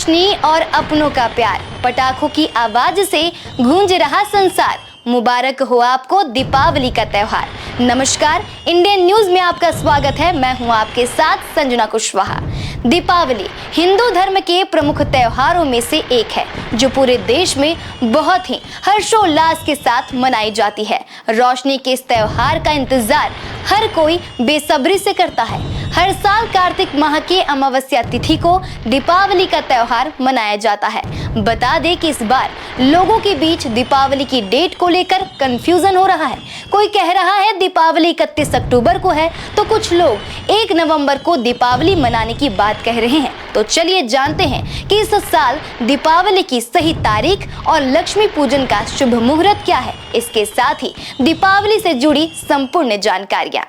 रोशनी और अपनों का प्यार, पटाखों की आवाज से गूंज रहा संसार। मुबारक हो आपको दीपावली का त्योहार। नमस्कार, इंडियन न्यूज में आपका स्वागत है। मैं हूं आपके साथ संजना कुशवाहा। दीपावली हिंदू धर्म के प्रमुख त्योहारों में से एक है जो पूरे देश में बहुत ही हर्षोल्लास के साथ मनाई जाती है। रोशनी के इस त्योहार का इंतजार हर कोई बेसब्री से करता है। हर साल कार्तिक माह की अमावस्या तिथि को दीपावली का त्योहार मनाया जाता है। बता दें कि इस बार लोगों के बीच दीपावली की डेट को लेकर कंफ्यूजन हो रहा है। कोई कह रहा है दीपावली 31 अक्टूबर को है, तो कुछ लोग 1 नवंबर को दीपावली मनाने की बात कह रहे हैं। तो चलिए जानते हैं कि इस साल दीपावली की सही तारीख और लक्ष्मी पूजन का शुभ मुहूर्त क्या है। इसके साथ ही दीपावली से जुड़ी संपूर्ण जानकारियां।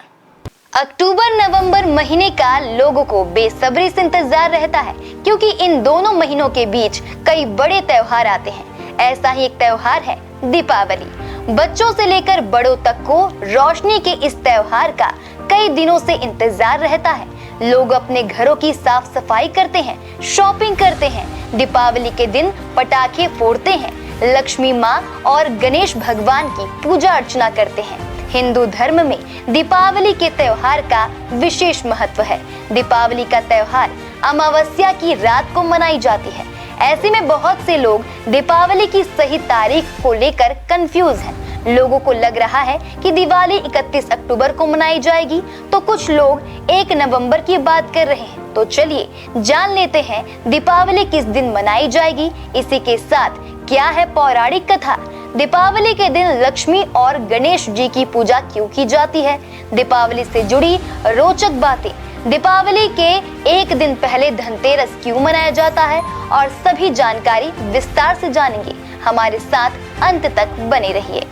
अक्टूबर नवंबर महीने का लोगों को बेसब्री से इंतजार रहता है, क्योंकि इन दोनों महीनों के बीच कई बड़े त्योहार आते हैं। ऐसा ही एक त्योहार है दीपावली। बच्चों से लेकर बड़ों तक को रोशनी के इस त्योहार का कई दिनों से इंतजार रहता है। लोग अपने घरों की साफ सफाई करते हैं, शॉपिंग करते हैं, दीपावली के दिन पटाखे फोड़ते हैं, लक्ष्मी माँ और गणेश भगवान की पूजा अर्चना करते हैं। हिंदू धर्म में दीपावली के त्योहार का विशेष महत्व है। दीपावली का त्योहार अमावस्या की रात को मनाई जाती है। ऐसे में बहुत से लोग दीपावली की सही तारीख को लेकर कंफ्यूज हैं। लोगों को लग रहा है कि दिवाली 31 अक्टूबर को मनाई जाएगी, तो कुछ लोग 1 नवंबर की बात कर रहे हैं। तो चलिए जान लेते हैं दीपावली किस दिन मनाई जाएगी। इसी के साथ क्या है पौराणिक कथा, दीपावली के दिन लक्ष्मी और गणेश जी की पूजा क्यों की जाती है, दीपावली से जुड़ी रोचक बातें, दीपावली के एक दिन पहले धनतेरस क्यों मनाया जाता है, और सभी जानकारी विस्तार से जानेंगे। हमारे साथ अंत तक बने रहिए।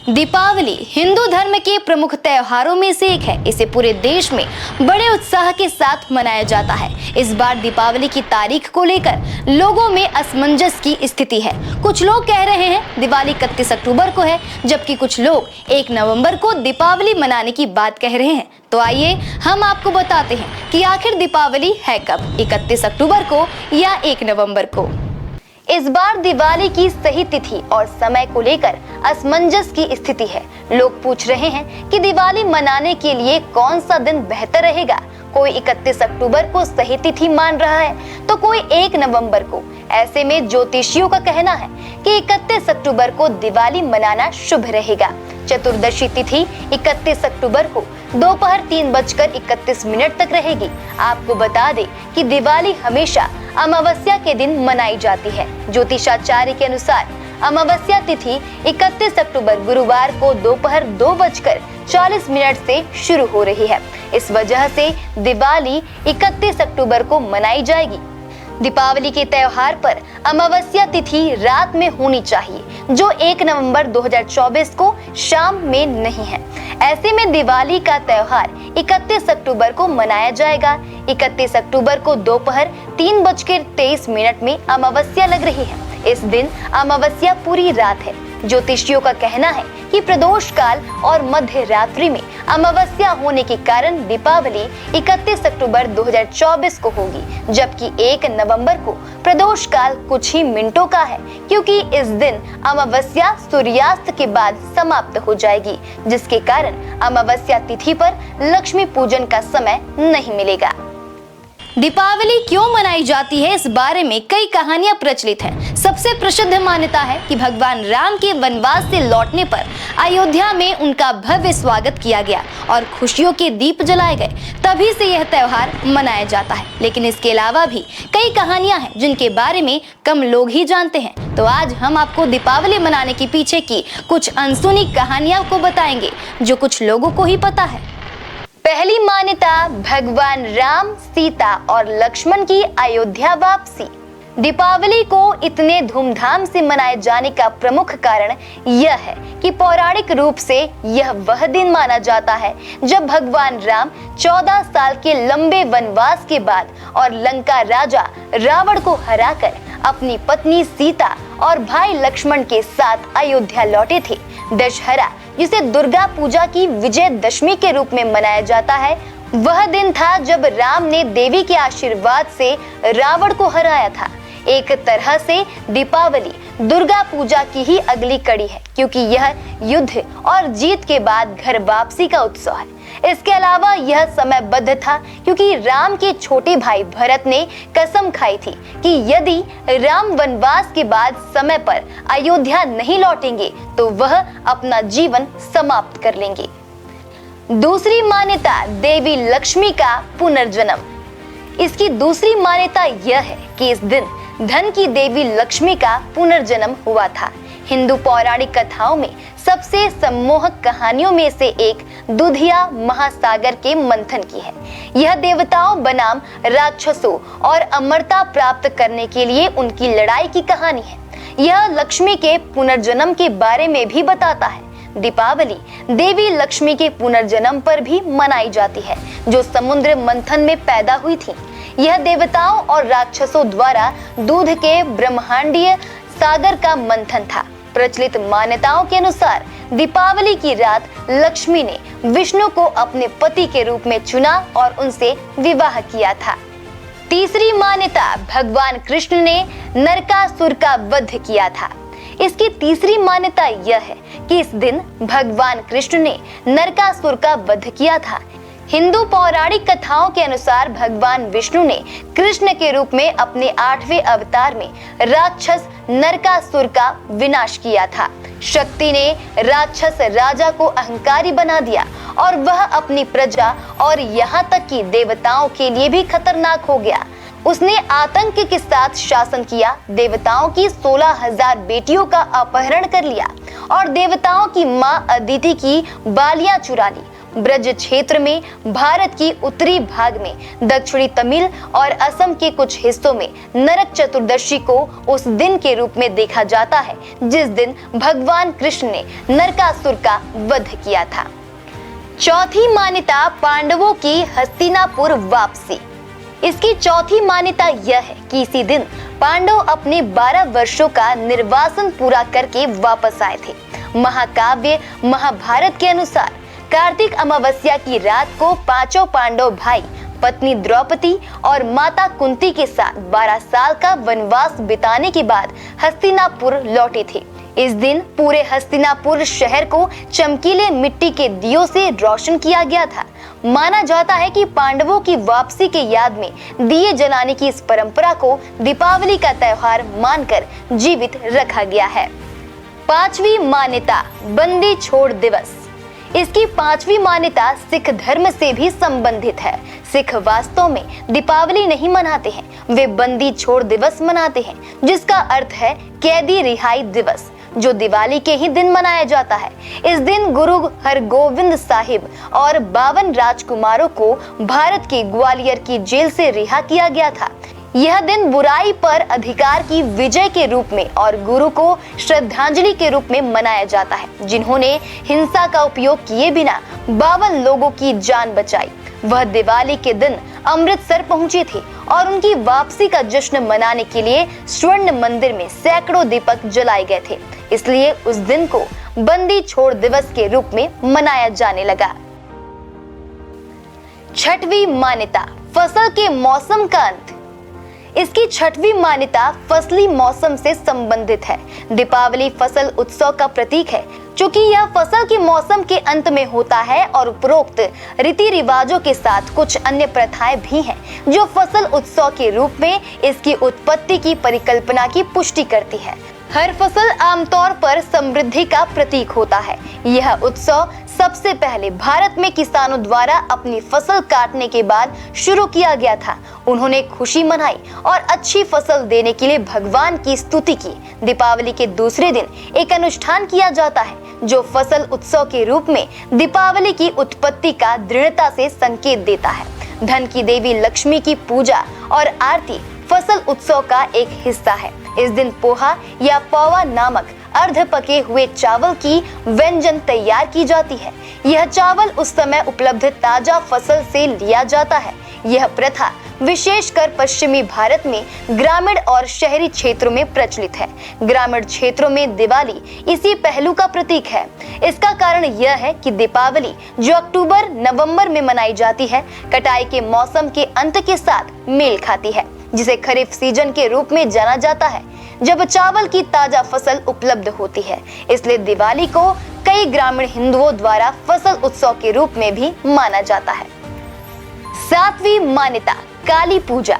दीपावली हिंदू धर्म के प्रमुख त्योहारों में से एक है। इसे पूरे देश में बड़े उत्साह के साथ मनाया जाता है। इस बार दीपावली की तारीख को लेकर लोगों में असमंजस की स्थिति है। कुछ लोग कह रहे हैं दिवाली 31 अक्टूबर को है, जबकि कुछ लोग 1 नवंबर को दीपावली मनाने की बात कह रहे हैं। तो आइए हम आपको बताते हैं कि आखिर दीपावली है कब, 31 अक्टूबर को या 1 नवंबर को। इस बार दिवाली की सही तिथि और समय को लेकर असमंजस की स्थिति है। लोग पूछ रहे हैं कि दिवाली मनाने के लिए कौन सा दिन बेहतर रहेगा। कोई 31 अक्टूबर को सही तिथि मान रहा है, तो कोई 1 नवंबर को। ऐसे में ज्योतिषियों का कहना है कि 31 अक्टूबर को दिवाली मनाना शुभ रहेगा। चतुर्दशी तिथि 31 अक्टूबर को दोपहर 3:31 तक रहेगी। आपको बता दें कि दिवाली हमेशा अमावस्या के दिन मनाई जाती है। ज्योतिषाचार्य के अनुसार अमावस्या तिथि 31 अक्टूबर गुरुवार को दोपहर 2:40 से शुरू हो रही है। इस वजह से दिवाली 31 अक्टूबर को मनाई जाएगी। दीपावली के त्योहार पर अमावस्या तिथि रात में होनी चाहिए, जो 1 नवंबर 2024 को शाम में नहीं है। ऐसे में दिवाली का त्योहार 31 अक्टूबर को मनाया जाएगा। 31 अक्टूबर को दोपहर 3:23 में अमावस्या लग रही है। इस दिन अमावस्या पूरी रात है। ज्योतिषियों का कहना है कि प्रदोष काल और मध्य रात्रि में अमावस्या होने के कारण दीपावली 31 अक्टूबर 2024 को होगी, जबकि 1 नवंबर को प्रदोष काल कुछ ही मिनटों का है, क्योंकि इस दिन अमावस्या सूर्यास्त के बाद समाप्त हो जाएगी, जिसके कारण अमावस्या तिथि पर लक्ष्मी पूजन का समय नहीं मिलेगा। दीपावली क्यों मनाई जाती है, इस बारे में कई कहानियां प्रचलित हैं। सबसे प्रसिद्ध मान्यता है कि भगवान राम के वनवास से लौटने पर अयोध्या में उनका भव्य स्वागत किया गया और खुशियों के दीप जलाए गए, तभी से यह त्योहार मनाया जाता है। लेकिन इसके अलावा भी कई कहानियां हैं जिनके बारे में कम लोग ही जानते हैं। तो आज हम आपको दीपावली मनाने के पीछे की कुछ अनसुनी कहानियां को बताएंगे, जो कुछ लोगों को ही पता है। पहली मान्यता, भगवान राम, सीता और लक्ष्मण की अयोध्या वापसी। दीपावली को इतने धूमधाम से मनाए जाने का प्रमुख कारण यह है कि पौराणिक रूप से यह वह दिन माना जाता है जब भगवान राम 14 साल के लंबे वनवास के बाद और लंका राजा रावण को हराकर अपनी पत्नी सीता और भाई लक्ष्मण के साथ अयोध्या लौटे थे। दशहरा, जिसे दुर्गा पूजा की विजयदशमी के रूप में मनाया जाता है, वह दिन था जब राम ने देवी के आशीर्वाद से रावण को हराया था। एक तरह से दीपावली दुर्गा पूजा की ही अगली कड़ी है, क्योंकि यह युद्ध और जीत के बाद घर वापसी का उत्सव है। इसके अलावा यह समयबद्ध था क्योंकि राम के छोटे भाई भरत ने कसम खाई थी कि यदि राम वनवास के बाद समय पर अयोध्या नहीं लौटेंगे तो वह अपना जीवन समाप्त कर लेंगे। दूसरी मान्यता, देवी लक्ष्मी का पुनर्जन्म। इसकी दूसरी मान्यता यह है कि इस दिन धन की देवी लक्ष्मी का पुनर्जन्म हुआ था। हिंदू पौराणिक कथाओं में सबसे सम्मोहक कहानियों में से एक दुधिया महासागर के मंथन की है। यह देवताओं बनाम राक्षसों और अमरता प्राप्त करने के लिए उनकी लड़ाई की कहानी है। यह लक्ष्मी के पुनर्जन्म के बारे में भी बताता है। दीपावली देवी लक्ष्मी के पुनर्जन्म पर भी मनाई जाती है, जो समुद्र मंथन में पैदा हुई थी। यह देवताओं और राक्षसों द्वारा दूध के ब्रह्मांडीय सागर का मंथन था। प्रचलित मान्यताओं के अनुसार दीपावली की रात लक्ष्मी ने विष्णु को अपने पति के रूप में चुना और उनसे विवाह किया था। तीसरी मान्यता, भगवान कृष्ण ने नरकासुर का वध किया था। इसकी तीसरी मान्यता यह है कि इस दिन भगवान कृष्ण ने नरकासुर का वध किया था। हिंदू पौराणिक कथाओं के अनुसार भगवान विष्णु ने कृष्ण के रूप में अपने 8वें अवतार में राक्षस नरकासुर का विनाश किया था। शक्ति ने राक्षस राजा को अहंकारी बना दिया और वह अपनी प्रजा और यहाँ तक कि देवताओं के लिए भी खतरनाक हो गया। उसने आतंक के साथ शासन किया, देवताओं की 16,000 बेटियों का अपहरण कर लिया और देवताओं की मां अदिति की बालियां चुरा ली। ब्रज क्षेत्र में, भारत की उत्तरी भाग में, दक्षिणी तमिल और असम के कुछ हिस्सों में नरक चतुर्दशी को उस दिन के रूप में देखा जाता है जिस दिन भगवान कृष्ण ने नरकासुर का वध किया था। चौथी मान्यता, पांडवों की हस्तिनापुर वापसी। इसकी चौथी मान्यता यह है कि इसी दिन पांडव अपने 12 वर्षों का निर्वासन पूरा करके वापस आए थे। महाकाव्य महाभारत के अनुसार कार्तिक अमावस्या की रात को पांचों पांडव भाई पत्नी द्रौपदी और माता कुंती के साथ 12 साल का वनवास बिताने के बाद हस्तिनापुर लौटे थे। इस दिन पूरे हस्तिनापुर शहर को चमकीले मिट्टी के दियों से रोशन किया गया था। माना जाता है कि पांडवों की वापसी के याद में दिए जलाने की इस परंपरा को दीपावली का त्योहार मानकर जीवित रखा गया है। पांचवी मान्यता, बंदी छोड़ दिवस। इसकी पांचवी मान्यता सिख धर्म से भी संबंधित है। सिख वास्तव में दीपावली नहीं मनाते हैं, वे बंदी छोड़ दिवस मनाते हैं, जिसका अर्थ है कैदी रिहाई दिवस, जो दिवाली के ही दिन मनाया जाता है। इस दिन गुरु हरगोविंद साहिब और 52 राजकुमारों को भारत के ग्वालियर की जेल से रिहा किया गया था। यह दिन बुराई पर अधिकार की विजय के रूप में और गुरु को श्रद्धांजलि के रूप में मनाया जाता है, जिन्होंने हिंसा का उपयोग किए बिना 52 लोगों की जान बचाई। वह दिवाली के दिन अमृतसर पहुंचे थे और उनकी वापसी का जश्न मनाने के लिए स्वर्ण मंदिर में सैकड़ों दीपक जलाए गए थे, इसलिए उस दिन को बंदी छोड़ दिवस के रूप में मनाया जाने लगा। छठवीं मान्यता, फसल के मौसम का अंत। इसकी छठवीं मान्यता फसली मौसम से संबंधित है। दीपावली फसल उत्सव का प्रतीक है, चूंकि यह फसल के मौसम के अंत में होता है और उपरोक्त रीति रिवाजों के साथ कुछ अन्य प्रथाएं भी हैं, जो फसल उत्सव के रूप में इसकी उत्पत्ति की परिकल्पना की पुष्टि करती है। हर फसल आमतौर पर समृद्धि का प्रतीक होता है। यह उत्सव सबसे पहले भारत में किसानों द्वारा अपनी फसल काटने के बाद शुरू किया गया था। उन्होंने खुशी मनाई और अच्छी फसल देने के लिए भगवान की स्तुति की। दीपावली के दूसरे दिन एक अनुष्ठान किया जाता है, जो फसल उत्सव के रूप में दीपावली की उत्पत्ति का दृढ़ता से संकेत देता है। धन की देवी लक्ष्मी की पूजा और आरती फसल उत्सव का एक हिस्सा है। इस दिन पोहा या पौवा नामक अर्ध पके हुए चावल की व्यंजन तैयार की जाती है। यह चावल उस समय उपलब्ध ताजा फसल से लिया जाता है। यह प्रथा विशेषकर पश्चिमी भारत में ग्रामीण और शहरी क्षेत्रों में प्रचलित है। ग्रामीण क्षेत्रों में दिवाली इसी पहलू का प्रतीक है। इसका कारण यह है कि दीपावली जो अक्टूबर नवंबर में मनाई जाती है, कटाई के मौसम के अंत के साथ मेल खाती है, जिसे खरीफ सीजन के रूप में जाना जाता है, जब चावल की ताजा फसल उपलब्ध होती है। इसलिए दिवाली को कई ग्रामीण हिंदुओं द्वारा फसल उत्सव के रूप में भी माना जाता है। सातवीं मान्यता, काली पूजा।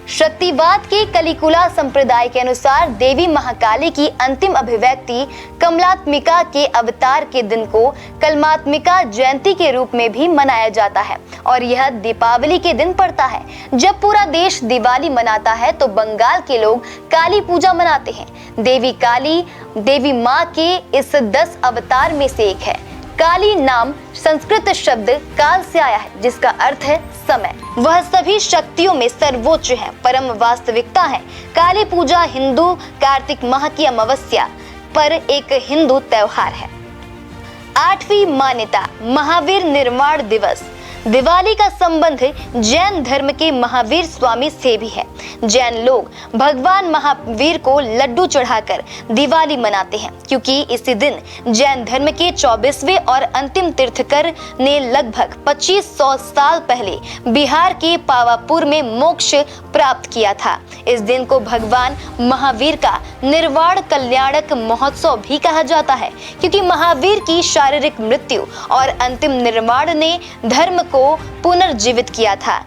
शक्तिवाद के कलिकुला संप्रदाय के अनुसार देवी महाकाली की अंतिम अभिव्यक्ति कमलात्मिका के अवतार के दिन को कलमात्मिका जयंती के रूप में भी मनाया जाता है और यह दीपावली के दिन पड़ता है। जब पूरा देश दिवाली मनाता है तो बंगाल के लोग काली पूजा मनाते हैं। देवी काली देवी माँ के इस 10 अवतार में से एक है। काली नाम संस्कृत शब्द काल से आया है, जिसका अर्थ है समय। वह सभी शक्तियों में सर्वोच्च है, परम वास्तविकता है। काली पूजा हिंदू कार्तिक माह की अमावस्या पर एक हिंदू त्योहार है। आठवीं मान्यता, महावीर निर्वाण दिवस। दिवाली का संबंध जैन धर्म के महावीर स्वामी से भी है। जैन लोग भगवान महावीर को लड्डू चढ़ाकर दिवाली मनाते हैं, क्योंकि इसी दिन जैन धर्म के 24वें और अंतिम तीर्थकर ने लगभग 2500 साल पहले बिहार के पावापुर में मोक्ष प्राप्त किया था। इस दिन को भगवान महावीर का निर्वाण कल्याणक महोत्सव भी कहा जाता है, क्योंकि महावीर की शारीरिक मृत्यु और अंतिम निर्वाण ने धर्म को पुनर्जीवित किया था।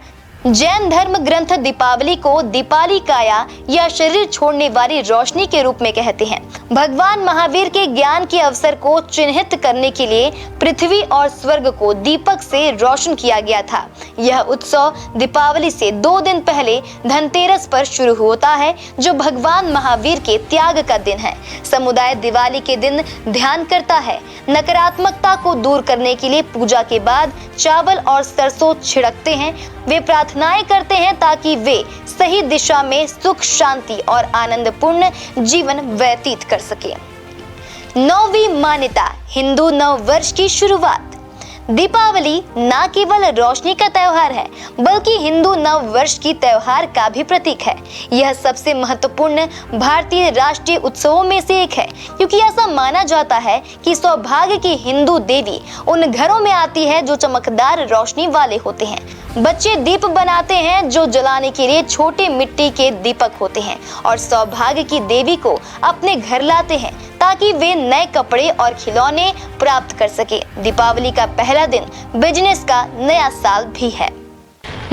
जैन धर्म ग्रंथ दीपावली को दीपाली काया या शरीर छोड़ने वाली रोशनी के रूप में कहते हैं। भगवान महावीर के ज्ञान के अवसर को चिन्हित करने के लिए पृथ्वी और स्वर्ग को दीपक से रोशन किया गया था। यह उत्सव दीपावली से 2 दिन पहले धनतेरस पर शुरू होता है, जो भगवान महावीर के त्याग का दिन है। समुदाय दिवाली के दिन ध्यान करता है। नकारात्मकता को दूर करने के लिए पूजा के बाद चावल और सरसों छिड़कते हैं। वे प्रार्थनाएं करते हैं ताकि वे सही दिशा में सुख, शांति और आनंदपूर्ण जीवन व्यतीत कर सके। 9वीं मान्यता, हिंदू नव वर्ष की शुरुआत। दीपावली न केवल रोशनी का त्योहार है, बल्कि हिंदू नव वर्ष की त्योहार का भी प्रतीक है। यह सबसे महत्वपूर्ण भारतीय राष्ट्रीय उत्सवों में से एक है, क्योंकि ऐसा माना जाता है कि सौभाग्य की हिंदू देवी उन घरों में आती है जो चमकदार रोशनी वाले होते हैं। बच्चे दीप बनाते हैं जो जलाने के लिए छोटे मिट्टी के दीपक होते हैं और सौभाग्य की देवी को अपने घर लाते हैं ताकि वे नए कपड़े और खिलौने प्राप्त कर सके। दीपावली का पहला दिन बिजनेस का नया साल भी है।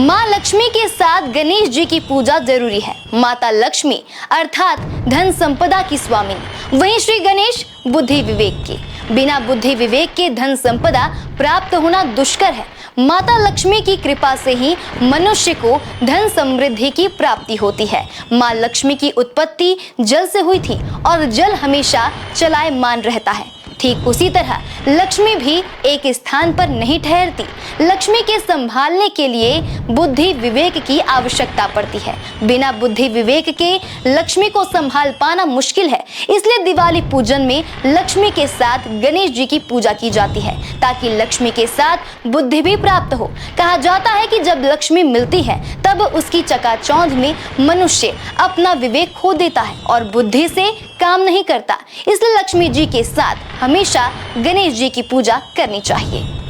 माँ लक्ष्मी के साथ गणेश जी की पूजा जरूरी है। माता लक्ष्मी अर्थात धन संपदा की स्वामिनी, वहीं श्री गणेश बुद्धि विवेक के। बिना बुद्धि विवेक के धन संपदा प्राप्त होना दुष्कर है। माता लक्ष्मी की कृपा से ही मनुष्य को धन समृद्धि की प्राप्ति होती है। माँ लक्ष्मी की उत्पत्ति जल से हुई थी और जल हमेशा चलायमान रहता है। ठीक उसी तरह लक्ष्मी भी एक स्थान पर नहीं ठहरती। लक्ष्मी के संभालने के लिए बुद्धि विवेक की आवश्यकता पड़ती है। बिना बुद्धि विवेक के लक्ष्मी को संभाल पाना मुश्किल है। इसलिए दिवाली पूजन में लक्ष्मी के साथ गणेश जी की पूजा की जाती है, ताकि लक्ष्मी के साथ बुद्धि भी प्राप्त हो। कहा जाता है कि जब लक्ष्मी मिलती है तब उसकी चकाचौंध में मनुष्य अपना विवेक खो देता है और बुद्धि से काम नहीं करता। इसलिए लक्ष्मी जी के साथ हमेशा गणेश जी की पूजा करनी चाहिए।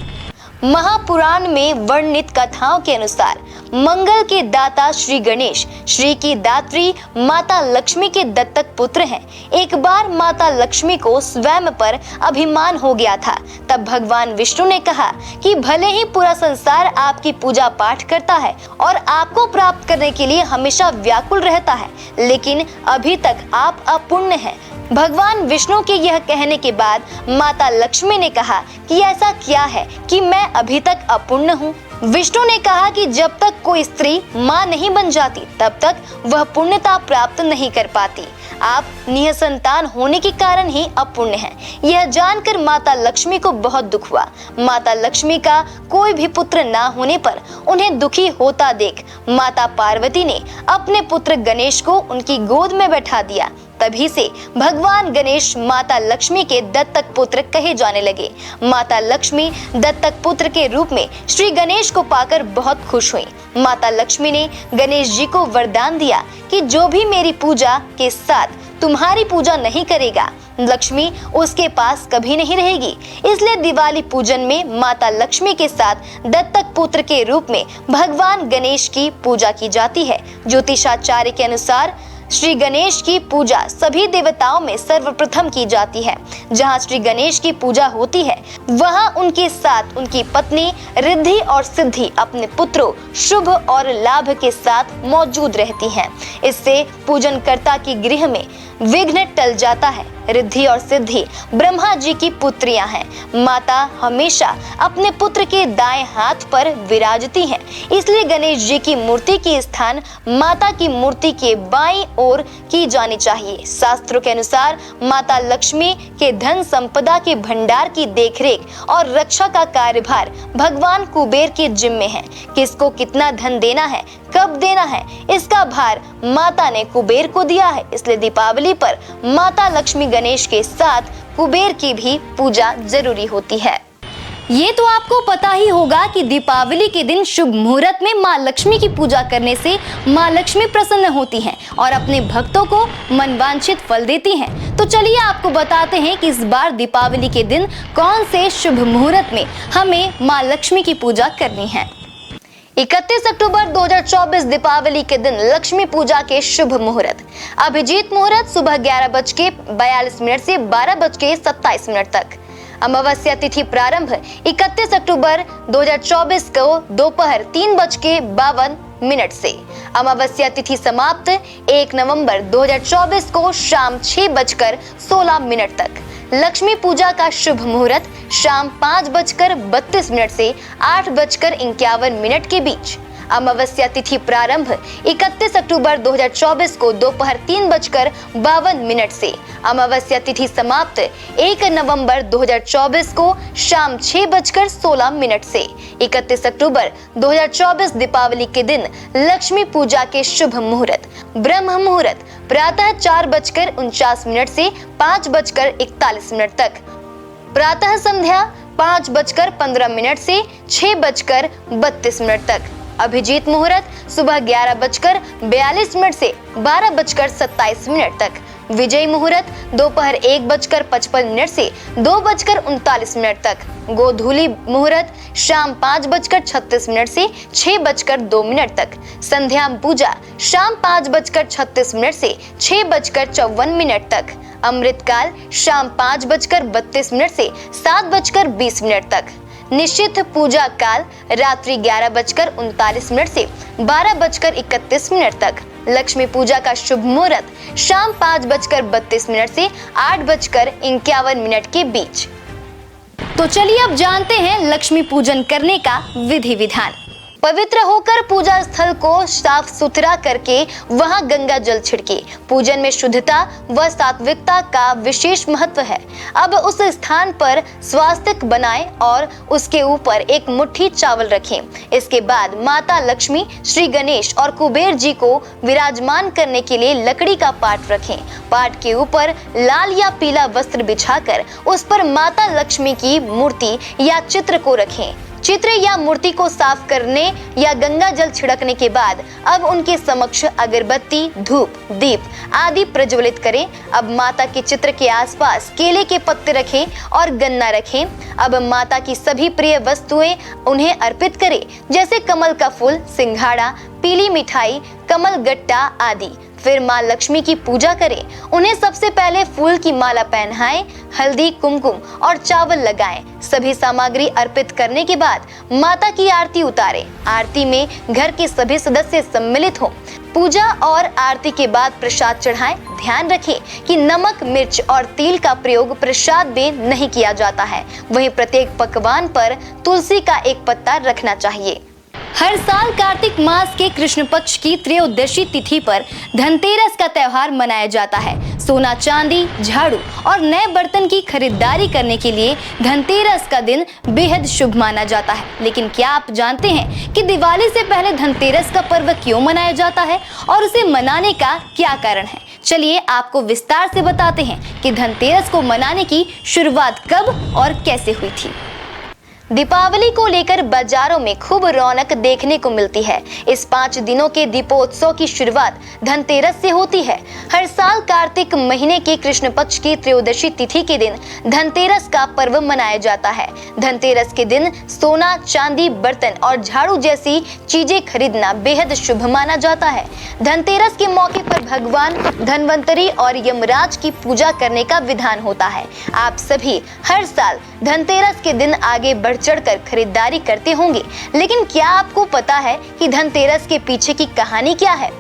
महापुराण में वर्णित कथाओं के अनुसार मंगल के दाता श्री गणेश श्री की दात्री माता लक्ष्मी के दत्तक पुत्र हैं। एक बार माता लक्ष्मी को स्वयं पर अभिमान हो गया था। तब भगवान विष्णु ने कहा कि भले ही पूरा संसार आपकी पूजा पाठ करता है और आपको प्राप्त करने के लिए हमेशा व्याकुल रहता है, लेकिन अभी तक आप अपूर्ण हैं। भगवान विष्णु के यह कहने के बाद माता लक्ष्मी ने कहा कि ऐसा क्या है कि मैं अभी तक अपूर्ण हूँ। विष्णु ने कहा कि जब तक कोई स्त्री माँ नहीं बन जाती तब तक वह पूर्णता प्राप्त नहीं कर पाती। आप निःसंतान होने के कारण ही अपूर्ण हैं। यह जानकर माता लक्ष्मी को बहुत दुख हुआ। माता लक्ष्मी का कोई भी पुत्र ना होने पर उन्हें दुखी होता देख माता पार्वती ने अपने पुत्र गणेश को उनकी गोद में बैठा दिया तभी से भगवान गणेश माता लक्ष्मी के दत्तक पुत्र कहे जाने लगे। माता लक्ष्मी दत्तक पुत्र के रूप में श्री गणेश को पाकर बहुत खुश हुई। माता लक्ष्मी ने गणेश जी को वरदान दिया कि जो भी मेरी पूजा के साथ तुम्हारी पूजा नहीं करेगा, लक्ष्मी उसके पास कभी नहीं रहेगी। इसलिए दिवाली पूजन में माता लक्ष्मी के साथ दत्तक पुत्र के रूप में भगवान गणेश की पूजा की जाती है। ज्योतिषाचार्य के अनुसार श्री गणेश की पूजा सभी देवताओं में सर्वप्रथम की जाती है। जहां श्री गणेश की पूजा होती है, वहां उनके साथ उनकी पत्नी रिद्धि और सिद्धि अपने पुत्रों शुभ और लाभ के साथ मौजूद रहती हैं। इससे पूजनकर्ता की गृह में विघ्न टल जाता है। रिद्धि और सिद्धि ब्रह्मा जी की पुत्रियां हैं। माता हमेशा अपने पुत्र के दाएं हाथ पर विराजती हैं। इसलिए गणेश जी की मूर्ति की स्थान माता की मूर्ति के बाईं ओर की जानी चाहिए। शास्त्रों के अनुसार माता लक्ष्मी के धन संपदा के भंडार की देखरेख और रक्षा का कार्यभार भगवान कुबेर के जिम्मे है। किसको कितना धन देना है, कब देना है, इसका भार माता ने कुबेर को दिया है। इसलिए दीपावली पर माता लक्ष्मी गणेश के साथ कुबेर की भी पूजा जरूरी होती है। ये तो आपको पता ही होगा कि दीपावली के दिन शुभ मुहूर्त में माँ लक्ष्मी की पूजा करने से माँ लक्ष्मी प्रसन्न होती हैं और अपने भक्तों को मनवांछित फल देती हैं। तो चलिए आपको बताते हैं कि इस बार दीपावली के दिन कौन से शुभ मुहूर्त में हमें माँ लक्ष्मी की पूजा करनी है। 31 अक्टूबर 2024 दीपावली के दिन लक्ष्मी पूजा के शुभ मुहूर्त। अभिजीत मुहूर्त सुबह 11:42 से 12:27 तक। अमावस्या तिथि प्रारंभ 31 अक्टूबर 2024 को दोपहर 3:52 से। अमावस्या तिथि समाप्त 1 नवंबर 2024 को शाम 6:16 तक। लक्ष्मी पूजा का शुभ मुहूर्त शाम 5:32 से 8:51 के बीच। अमावस्या तिथि प्रारंभ 31 अक्टूबर 2024 को दोपहर 3:52 से। अमावस्या तिथि समाप्त 1 नवंबर 2024 को शाम 6:16 से। 31 अक्टूबर 2024 दीपावली के दिन लक्ष्मी पूजा के शुभ मुहूर्त। ब्रह्म मुहूर्त प्रातः 4:49 से 5:41 तक। प्रातः संध्या 5:15 से 6:32 तक। अभिजीत मुहूर्त सुबह 11:42 से 12:27 तक। विजय मुहूर्त दोपहर 1:55 से 2:39 तक। गोधूली मुहूर्त शाम 5:36 से 6:02 तक। संध्या पूजा शाम 5:36 से 6:54 तक। अमृतकाल शाम 5:32 से 7:20 तक। निश्चित पूजा काल रात्रि 11:39 से 12:31 तक। लक्ष्मी पूजा का शुभ मुहूर्त शाम 5:32 से 8:51 के बीच। तो चलिए अब जानते हैं लक्ष्मी पूजन करने का विधि विधान। पवित्र होकर पूजा स्थल को साफ सुथरा करके वहां गंगा जल छिड़के। पूजन में शुद्धता व सात्विकता का विशेष महत्व है। अब उस स्थान पर स्वास्तिक बनाएं और उसके ऊपर एक मुट्ठी चावल रखें। इसके बाद माता लक्ष्मी, श्री गणेश और कुबेर जी को विराजमान करने के लिए लकड़ी का पाट रखें। पाट के ऊपर लाल या पीला वस्त्र बिछाकर उस पर माता लक्ष्मी की मूर्ति या चित्र को रखें। चित्र या मूर्ति को साफ करने या गंगा जल छिड़कने के बाद अब उनके समक्ष अगरबत्ती, धूप, दीप आदि प्रज्वलित करें। अब माता के चित्र के आसपास केले के पत्ते रखें और गन्ना रखें। अब माता की सभी प्रिय वस्तुएं उन्हें अर्पित करें, जैसे कमल का फूल, सिंघाड़ा, पीली मिठाई, कमल गट्टा आदि। फिर माँ लक्ष्मी की पूजा करें। उन्हें सबसे पहले फूल की माला पहनाएं, हल्दी, कुमकुम और चावल लगाएं। सभी सामग्री अर्पित करने के बाद माता की आरती उतारें। आरती में घर के सभी सदस्य सम्मिलित हों। पूजा और आरती के बाद प्रसाद चढ़ाएं। ध्यान रखें कि नमक, मिर्च और तिल का प्रयोग प्रसाद में नहीं किया जाता है। वहीं प्रत्येक पकवान पर तुलसी का एक पत्ता रखना चाहिए। हर साल कार्तिक मास के कृष्ण पक्ष की त्रयोदशी तिथि पर धनतेरस का त्योहार मनाया जाता है। सोना, चांदी, झाड़ू और नए बर्तन की खरीदारी करने के लिए धनतेरस का दिन बेहद शुभ माना जाता है। लेकिन क्या आप जानते हैं कि दिवाली से पहले धनतेरस का पर्व क्यों मनाया जाता है और उसे मनाने का क्या कारण है? चलिए आपको विस्तार से बताते हैं कि धनतेरस को मनाने की शुरुआत कब और कैसे हुई थी। दीपावली को लेकर बाजारों में खूब रौनक देखने को मिलती है। इस 5 दिनों के दीपोत्सव की शुरुआत धनतेरस से होती है। हर साल कार्तिक महीने की कृष्ण पक्ष की त्रयोदशी तिथि के दिन धनतेरस का पर्व मनाया जाता है। धनतेरस के दिन सोना, चांदी, बर्तन और झाड़ू जैसी चीजें खरीदना बेहद शुभ माना जाता है। धनतेरस के मौके पर भगवान धन्वंतरी और यमराज की पूजा करने का विधान होता है। आप सभी हर साल धनतेरस के दिन आगे बढ़ चढ़कर खरीदारी करते होंगे, लेकिन क्या आपको पता है कि धनतेरस के पीछे की कहानी क्या है?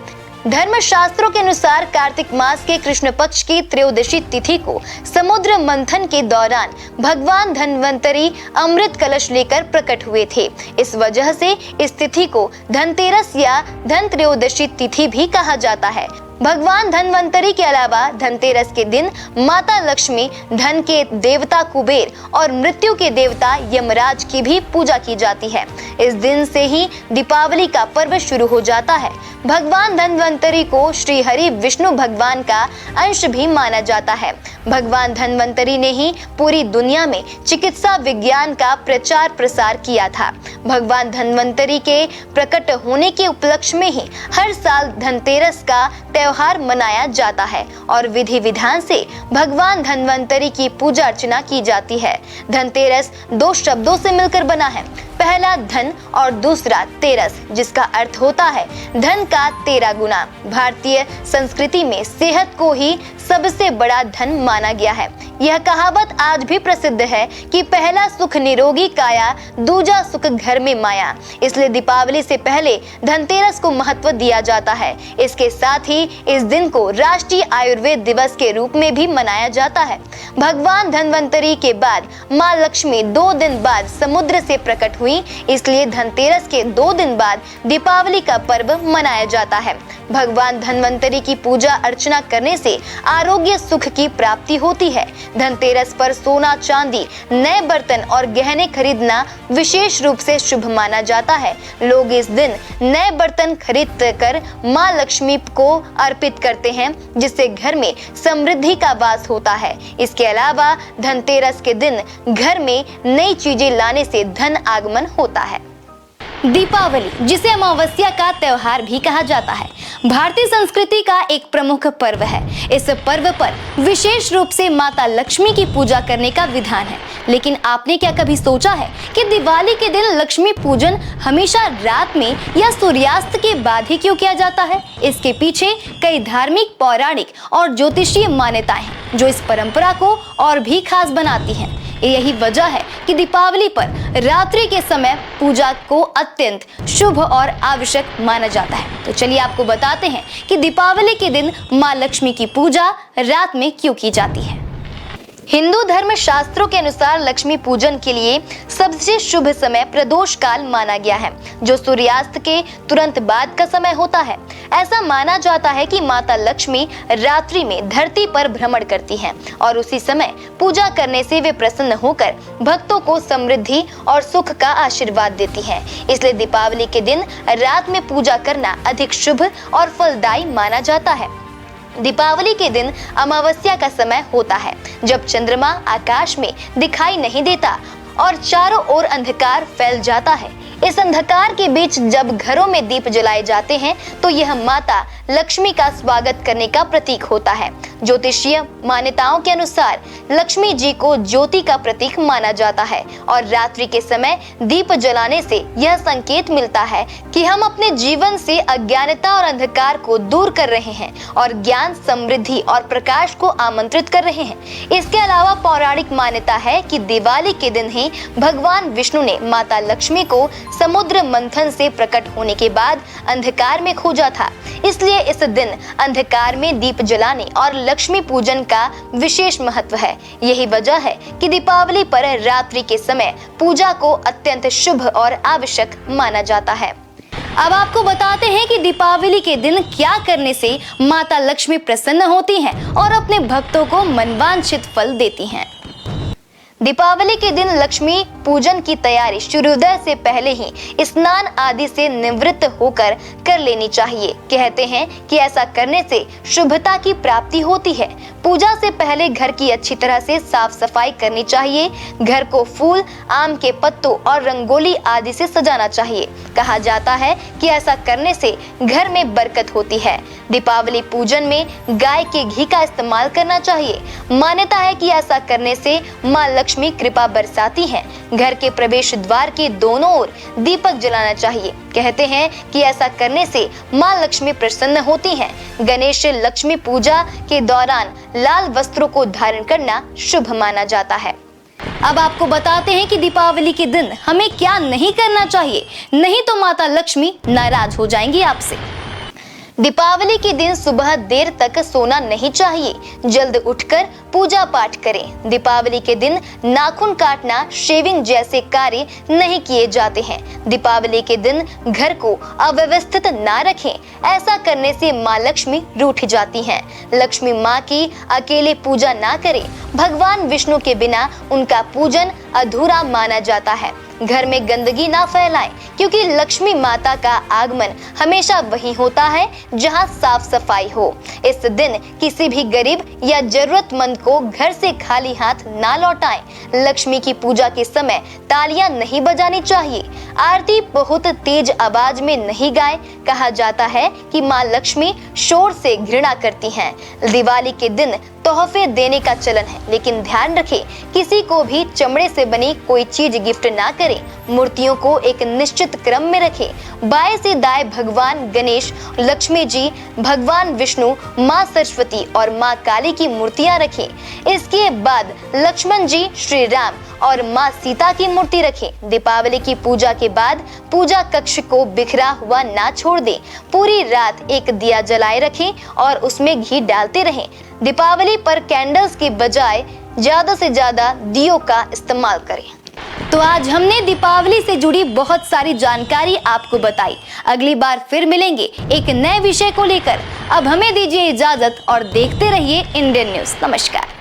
धर्म शास्त्रों के अनुसार कार्तिक मास के कृष्ण पक्ष की त्रयोदशी तिथि को समुद्र मंथन के दौरान भगवान धन्वंतरी अमृत कलश लेकर प्रकट हुए थे। इस वजह से इस तिथि को धनतेरस या धन त्रयोदशी तिथि भी कहा जाता है। भगवान धन्वंतरी के अलावा धनतेरस के दिन माता लक्ष्मी, धन के देवता कुबेर और मृत्यु के देवता यमराज की भी पूजा की जाती है। इस दिन से ही दीपावली का पर्व शुरू हो जाता है। भगवान धन्वंतरी को श्री हरि विष्णु भगवान का अंश भी माना जाता है। भगवान धन्वंतरी ने ही पूरी दुनिया में चिकित्सा विज्ञान का प्रचार प्रसार किया था। भगवान धन्वंतरी के प्रकट होने के उपलक्ष्य में ही हर साल धनतेरस का त्योहार मनाया जाता है और विधि विधान से भगवान धन्वंतरी की पूजा अर्चना की जाती है। धनतेरस 2 शब्दों से मिलकर बना है। पहला धन और दूसरा तेरस, जिसका अर्थ होता है धन का 13 गुना। भारतीय संस्कृति में सेहत को ही सबसे बड़ा धन माना गया है। यह कहावत आज भी प्रसिद्ध है कि पहला सुख निरोगी काया, दूजा सुख घर में माया। इसलिए दीपावली से पहले धनतेरस को महत्व दिया जाता है। इसके साथ ही इस दिन को राष्ट्रीय आयुर्वेद दिवस के रूप में भी मनाया जाता है। भगवान धन्वंतरी के बाद माँ लक्ष्मी 2 दिन बाद समुद्र से प्रकट हुई, इसलिए धनतेरस के 2 दिन बाद दीपावली का पर्व मनाया जाता है। भगवान धन्वंतरी की पूजा अर्चना करने से आरोग्य सुख की प्राप्ति होती है। धनतेरस पर सोना, चांदी, नए बर्तन और गहने खरीदना विशेष रूप से शुभ माना जाता है। लोग इस दिन नए बर्तन खरीद कर माँ लक्ष्मी को अर्पित करते हैं, जिससे घर में समृद्धि का वास होता है। इसके अलावा धनतेरस के दिन घर में नई चीजें लाने से धन आगमन होता है। दीपावली, जिसे अमावस्या का त्योहार भी कहा जाता है, भारतीय संस्कृति का एक प्रमुख पर्व है। इस पर्व पर विशेष रूप से माता लक्ष्मी की पूजा करने का विधान है। लेकिन आपने क्या कभी सोचा है कि दिवाली के दिन लक्ष्मी पूजन हमेशा रात में या सूर्यास्त के बाद ही क्यों किया जाता है? इसके पीछे कई धार्मिक, पौराणिक और ज्योतिषीय मान्यताएं हैं जो इस परंपरा को और भी खास बनाती हैं। यही वजह है कि दीपावली पर रात्रि के समय पूजा को अत्यंत शुभ और आवश्यक माना जाता है। तो चलिए आपको बताते हैं कि दीपावली के दिन माँ लक्ष्मी की पूजा रात में क्यों की जाती है। हिंदू धर्म शास्त्रों के अनुसार लक्ष्मी पूजन के लिए सबसे शुभ समय प्रदोष काल माना गया है, जो सूर्यास्त के तुरंत बाद का समय होता है। ऐसा माना जाता है कि माता लक्ष्मी रात्रि में धरती पर भ्रमण करती हैं और उसी समय पूजा करने से वे प्रसन्न होकर भक्तों को समृद्धि और सुख का आशीर्वाद देती हैं। इसलिए दीपावली के दिन रात में पूजा करना अधिक शुभ और फलदायी माना जाता है। दीपावली के दिन अमावस्या का समय होता है, जब चंद्रमा आकाश में दिखाई नहीं देता और चारों ओर अंधकार फैल जाता है। इस अंधकार के बीच जब घरों में दीप जलाए जाते हैं तो यह माता लक्ष्मी का स्वागत करने का प्रतीक होता है। ज्योतिषीय मान्यताओं के अनुसार लक्ष्मी जी को ज्योति का प्रतीक माना जाता है और रात्रि के समय दीप जलाने से यह संकेत मिलता है कि हम अपने जीवन से अज्ञानता और अंधकार को दूर कर रहे हैं और ज्ञान, समृद्धि और प्रकाश को आमंत्रित कर रहे हैं। इसके अलावा पौराणिक मान्यता है कि दिवाली के दिन ही भगवान विष्णु ने माता लक्ष्मी को समुद्र मंथन से प्रकट होने के बाद अंधकार में खोजा था। इसलिए इस दिन अंधकार में दीप जलाने और लक्ष्मी पूजन का विशेष महत्व है। यही वजह है कि दीपावली पर रात्रि के समय पूजा को अत्यंत शुभ और आवश्यक माना जाता है। अब आपको बताते हैं कि दीपावली के दिन क्या करने से माता लक्ष्मी प्रसन्न होती हैं और अपने भक्तों को मनवांछित फल देती हैं। दीपावली के दिन लक्ष्मी पूजन की तैयारी सूर्योदय से पहले ही स्नान आदि से निवृत्त होकर कर लेनी चाहिए। कहते हैं कि ऐसा करने से शुभता की प्राप्ति होती है। पूजा से पहले घर की अच्छी तरह से साफ सफाई करनी चाहिए। घर को फूल, आम के पत्तों और रंगोली आदि से सजाना चाहिए। कहा जाता है कि ऐसा करने से घर में बरकत होती है। दीपावली पूजन में गाय के घी का इस्तेमाल करना चाहिए। मान्यता है कि ऐसा करने से माँ लक्ष्मी कृपा बरसाती हैं। घर के प्रवेश द्वार के दोनों ओर दीपक जलाना चाहिए। कहते हैं कि ऐसा करने से माँ लक्ष्मी प्रसन्न होती हैं। गणेश लक्ष्मी पूजा के दौरान लाल वस्त्रों को धारण करना शुभ माना जाता है। अब आपको बताते हैं कि दीपावली के दिन हमें क्या नहीं करना चाहिए, नहीं तो माता लक्ष्मी नाराज हो जाएंगी आपसे। दीपावली के दिन सुबह देर तक सोना नहीं चाहिए। जल्द उठकर पूजा पाठ करें। दीपावली के दिन नाखून काटना, शेविंग जैसे कार्य नहीं किए जाते हैं। दीपावली के दिन घर को अव्यवस्थित ना रखें। ऐसा करने से माँ लक्ष्मी रूठ जाती हैं। लक्ष्मी माँ की अकेले पूजा ना करें। भगवान विष्णु के बिना उनका पूजन अधूरा माना जाता है। घर में गंदगी ना फैलाएं, क्योंकि लक्ष्मी माता का आगमन हमेशा वहीं होता है जहां साफ सफाई हो। इस दिन किसी भी गरीब या जरूरतमंद को घर से खाली हाथ ना लौटाएं। लक्ष्मी की पूजा के समय तालियां नहीं बजानी चाहिए। आरती बहुत तेज आवाज में नहीं गाएं। कहा जाता है कि माँ लक्ष्मी शोर से घृणा करती हैं। दिवाली के दिन तोहफे देने का चलन है, लेकिन ध्यान रखें किसी को भी चमड़े से बनी कोई चीज गिफ्ट ना करें। मूर्तियों को एक निश्चित क्रम में रखें। बाएं से दाएं भगवान गणेश, लक्ष्मी जी, भगवान विष्णु, माँ सरस्वती और माँ काली की मूर्तियां रखें। इसके बाद लक्ष्मण जी, श्री राम और माँ सीता की मूर्ति रखें। दीपावली की पूजा के बाद पूजा कक्ष को बिखरा हुआ ना छोड़ दें। पूरी रात एक दिया जलाए रखें और उसमें घी डालते रहें। दीपावली पर कैंडल्स की बजाय ज्यादा से ज्यादा दियों का इस्तेमाल करें। तो आज हमने दीपावली से जुड़ी बहुत सारी जानकारी आपको बताई। अगली बार फिर मिलेंगे एक नए विषय को लेकर। अब हमें दीजिए इजाजत और देखते रहिए इंडियन न्यूज़। नमस्कार।